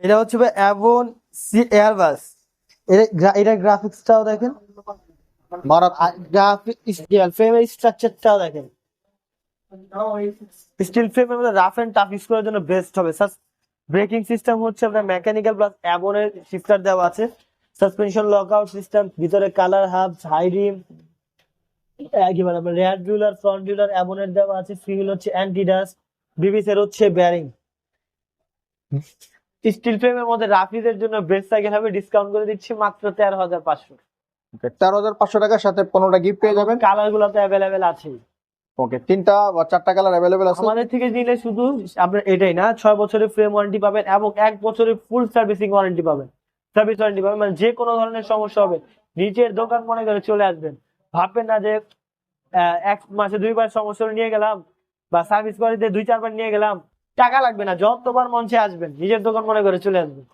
এটা হচ্ছে ভাই অ্যাভন সি এয়ারবাস। এটা গ্রাফিক্সটাও দেখেন, মারাত গ্রাফিক স্কেল ফ্রেমের স্ট্রাকচারটাও দেখেন। স্টিল ফ্রেমের মধ্যে রাফ এন্ড টাফ ইউজ করার জন্য বেস্ট হবে। ব্রেকিং সিস্টেম হচ্ছে আপনার মেকানিক্যাল প্লাস অ্যাবনের শিফটার দেওয়া আছে। সাসপেনশন লকআউট সিস্টেম, ভিতরে কালার হাবস, হাই রিম, কি বলে আপনার রেয়ার ডিউলার, ফ্রন্ট ডিউলার অ্যাবনের দেওয়া আছে। ফিল হচ্ছে অ্যান্টি ডাস্ট, বিবিসের হচ্ছে বেয়ারিং। স্টিল ফ্রেমের মধ্যে রাফিজের জন্য বেস্ট সাইকেল হবে, ডিসকাউন্ট করে দিচ্ছি মাত্র 13,500। 13,500 টাকার সাথে 15টা গিফট পেয়ে যাবেন। কালার গুলো তো অ্যাভেলেবেল আছে। ওকে, 3টা বা 4টা কালার অ্যাভেলেবেল আছে। আমাদের থেকে নিলে শুধু আপনার এটাই না, 6 বছরের ফ্রেম ওয়ারেন্টি পাবেন এবং 1 বছরের ফুল সার্ভিসিং ওয়ারেন্টি পাবেন। সার্ভিস ওয়ারেন্টি পাবেন মানে যে কোনো ধরনের সমস্যা হবে নিজের দোকান মনে করে চলে আসবেন। ভাববেন না যে 1 মাসে 2বার সমস্যা হলে নিয়ে গেলাম বা সার্ভিস কোয়ালিটিতে 2-4 বার নিয়ে গেলাম, টাকা লাগবে না, যতবার মঞ্চে আসবেন নিজের দোকান মনে করে চলে আসবেন।